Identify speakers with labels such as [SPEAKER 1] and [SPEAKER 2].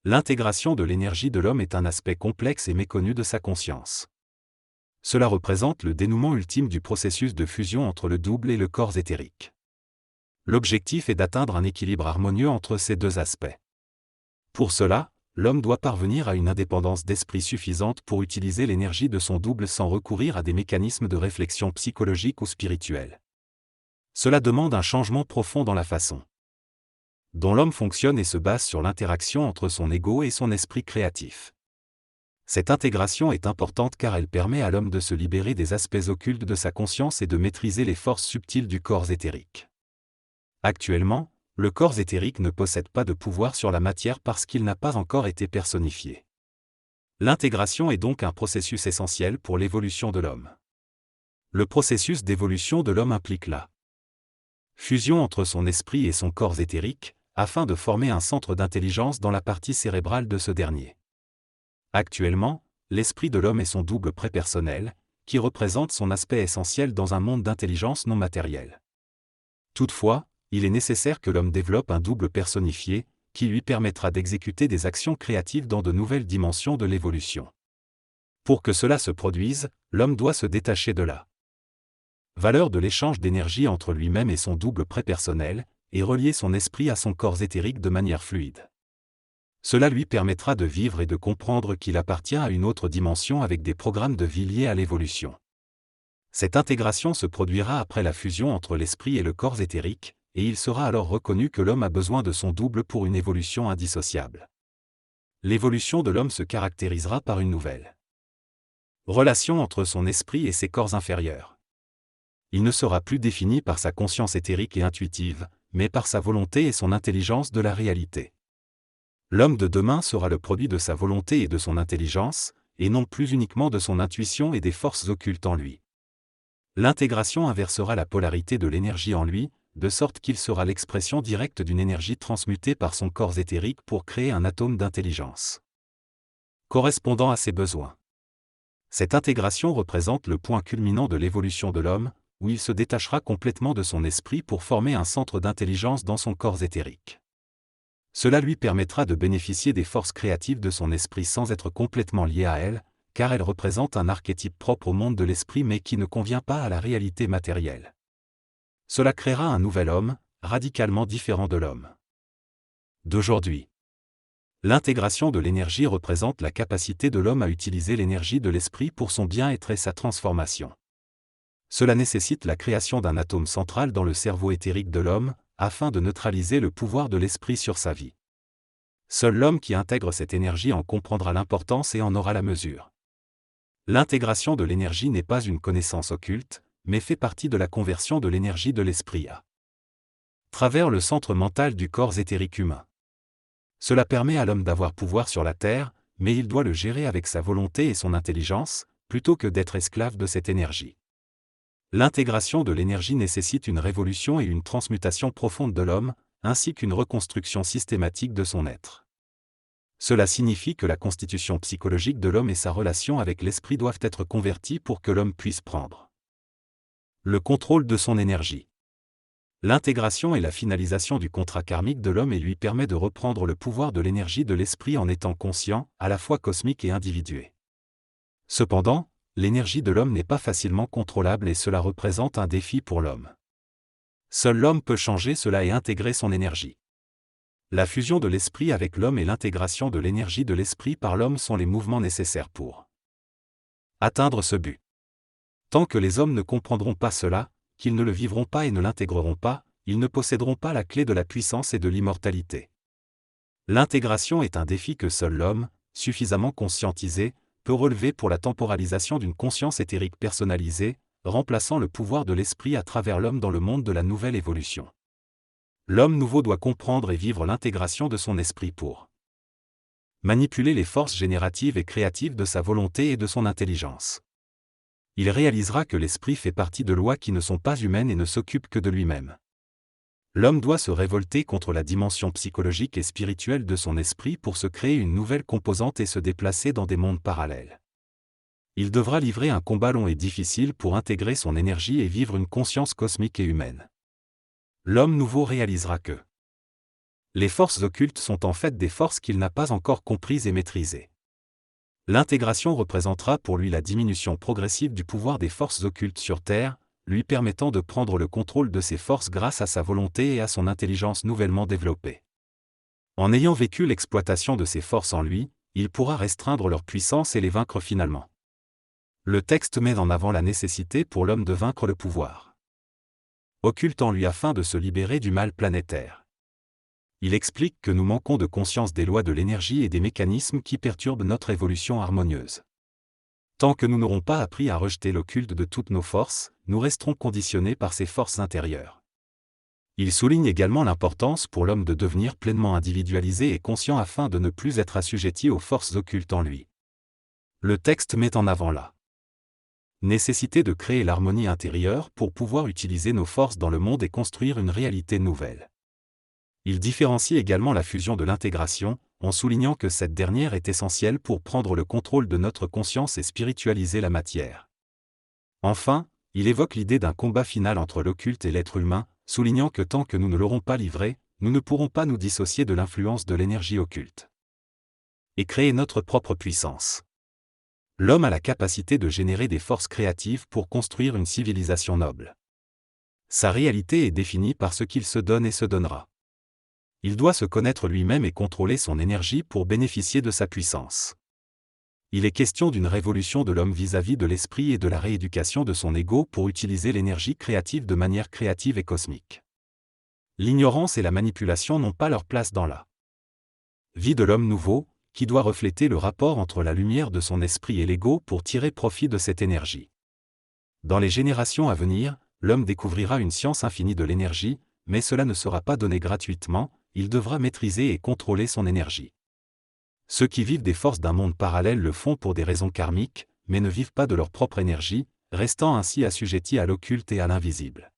[SPEAKER 1] L'intégration de l'énergie de l'homme est un aspect complexe et méconnu de sa conscience. Cela représente le dénouement ultime du processus de fusion entre le double et le corps éthérique. L'objectif est d'atteindre un équilibre harmonieux entre ces deux aspects. Pour cela, l'homme doit parvenir à une indépendance d'esprit suffisante pour utiliser l'énergie de son double sans recourir à des mécanismes de réflexion psychologique ou spirituelle. Cela demande un changement profond dans la façon dont l'homme fonctionne et se base sur l'interaction entre son ego et son esprit créatif. Cette intégration est importante car elle permet à l'homme de se libérer des aspects occultes de sa conscience et de maîtriser les forces subtiles du corps éthérique. Actuellement, le corps éthérique ne possède pas de pouvoir sur la matière parce qu'il n'a pas encore été personnifié. L'intégration est donc un processus essentiel pour l'évolution de l'homme. Le processus d'évolution de l'homme implique la fusion entre son esprit et son corps éthérique, afin de former un centre d'intelligence dans la partie cérébrale de ce dernier. Actuellement, l'esprit de l'homme est son double prépersonnel, qui représente son aspect essentiel dans un monde d'intelligence non matérielle. Toutefois, il est nécessaire que l'homme développe un double personnifié, qui lui permettra d'exécuter des actions créatives dans de nouvelles dimensions de l'évolution. Pour que cela se produise, l'homme doit se détacher de la valeur de l'échange d'énergie entre lui-même et son double prépersonnel, et relier son esprit à son corps éthérique de manière fluide. Cela lui permettra de vivre et de comprendre qu'il appartient à une autre dimension avec des programmes de vie liés à l'évolution. Cette intégration se produira après la fusion entre l'esprit et le corps éthérique, et il sera alors reconnu que l'homme a besoin de son double pour une évolution indissociable. L'évolution de l'homme se caractérisera par une nouvelle relation entre son esprit et ses corps inférieurs. Il ne sera plus défini par sa conscience éthérique et intuitive, mais par sa volonté et son intelligence de la réalité. L'homme de demain sera le produit de sa volonté et de son intelligence, et non plus uniquement de son intuition et des forces occultes en lui. L'intégration inversera la polarité de l'énergie en lui, de sorte qu'il sera l'expression directe d'une énergie transmutée par son corps éthérique pour créer un atome d'intelligence correspondant à ses besoins. Cette intégration représente le point culminant de l'évolution de l'homme, où il se détachera complètement de son esprit pour former un centre d'intelligence dans son corps éthérique. Cela lui permettra de bénéficier des forces créatives de son esprit sans être complètement lié à elles, car elle représente un archétype propre au monde de l'esprit mais qui ne convient pas à la réalité matérielle. Cela créera un nouvel homme, radicalement différent de l'homme d'aujourd'hui. L'intégration de l'énergie représente la capacité de l'homme à utiliser l'énergie de l'esprit pour son bien-être et sa transformation. Cela nécessite la création d'un atome central dans le cerveau éthérique de l'homme, afin de neutraliser le pouvoir de l'esprit sur sa vie. Seul l'homme qui intègre cette énergie en comprendra l'importance et en aura la mesure. L'intégration de l'énergie n'est pas une connaissance occulte, mais fait partie de la conversion de l'énergie de l'esprit à travers le centre mental du corps éthérique humain. Cela permet à l'homme d'avoir pouvoir sur la terre, mais il doit le gérer avec sa volonté et son intelligence, plutôt que d'être esclave de cette énergie. L'intégration de l'énergie nécessite une révolution et une transmutation profonde de l'homme, ainsi qu'une reconstruction systématique de son être. Cela signifie que la constitution psychologique de l'homme et sa relation avec l'esprit doivent être converties pour que l'homme puisse prendre le contrôle de son énergie. L'intégration est la finalisation du contrat karmique de l'homme et lui permet de reprendre le pouvoir de l'énergie de l'esprit en étant conscient, à la fois cosmique et individué. Cependant, l'énergie de l'homme n'est pas facilement contrôlable et cela représente un défi pour l'homme. Seul l'homme peut changer cela et intégrer son énergie. La fusion de l'esprit avec l'homme et l'intégration de l'énergie de l'esprit par l'homme sont les mouvements nécessaires pour atteindre ce but. Tant que les hommes ne comprendront pas cela, qu'ils ne le vivront pas et ne l'intégreront pas, ils ne posséderont pas la clé de la puissance et de l'immortalité. L'intégration est un défi que seul l'homme, suffisamment conscientisé, peut relever pour la temporalisation d'une conscience éthérique personnalisée, remplaçant le pouvoir de l'esprit à travers l'homme dans le monde de la nouvelle évolution. L'homme nouveau doit comprendre et vivre l'intégration de son esprit pour manipuler les forces génératives et créatives de sa volonté et de son intelligence. Il réalisera que l'esprit fait partie de lois qui ne sont pas humaines et ne s'occupe que de lui-même. L'homme doit se révolter contre la dimension psychologique et spirituelle de son esprit pour se créer une nouvelle composante et se déplacer dans des mondes parallèles. Il devra livrer un combat long et difficile pour intégrer son énergie et vivre une conscience cosmique et humaine. L'homme nouveau réalisera que Les forces occultes sont en fait des forces qu'il n'a pas encore comprises et maîtrisées. L'intégration représentera pour lui la diminution progressive du pouvoir des forces occultes sur Terre, lui permettant de prendre le contrôle de ces forces grâce à sa volonté et à son intelligence nouvellement développée. En ayant vécu l'exploitation de ces forces en lui, il pourra restreindre leur puissance et les vaincre finalement. Le texte met en avant la nécessité pour l'homme de vaincre le pouvoir occulte en lui afin de se libérer du mal planétaire. Il explique que nous manquons de conscience des lois de l'énergie et des mécanismes qui perturbent notre évolution harmonieuse. Tant que nous n'aurons pas appris à rejeter l'occulte de toutes nos forces, nous resterons conditionnés par ces forces intérieures. Il souligne également l'importance pour l'homme de devenir pleinement individualisé et conscient afin de ne plus être assujetti aux forces occultes en lui. Le texte met en avant la nécessité de créer l'harmonie intérieure pour pouvoir utiliser nos forces dans le monde et construire une réalité nouvelle. Il différencie également la fusion de l'intégration, en soulignant que cette dernière est essentielle pour prendre le contrôle de notre conscience et spiritualiser la matière. Enfin, il évoque l'idée d'un combat final entre l'occulte et l'être humain, soulignant que tant que nous ne l'aurons pas livré, nous ne pourrons pas nous dissocier de l'influence de l'énergie occulte et créer notre propre puissance. L'homme a la capacité de générer des forces créatives pour construire une civilisation noble. Sa réalité est définie par ce qu'il se donne et se donnera. Il doit se connaître lui-même et contrôler son énergie pour bénéficier de sa puissance. Il est question d'une révolution de l'homme vis-à-vis de l'esprit et de la rééducation de son ego pour utiliser l'énergie créative de manière créative et cosmique. L'ignorance et la manipulation n'ont pas leur place dans la vie de l'homme nouveau, qui doit refléter le rapport entre la lumière de son esprit et l'ego pour tirer profit de cette énergie. Dans les générations à venir, l'homme découvrira une science infinie de l'énergie, mais cela ne sera pas donné gratuitement, il devra maîtriser et contrôler son énergie. Ceux qui vivent des forces d'un monde parallèle le font pour des raisons karmiques, mais ne vivent pas de leur propre énergie, restant ainsi assujettis à l'occulte et à l'invisible.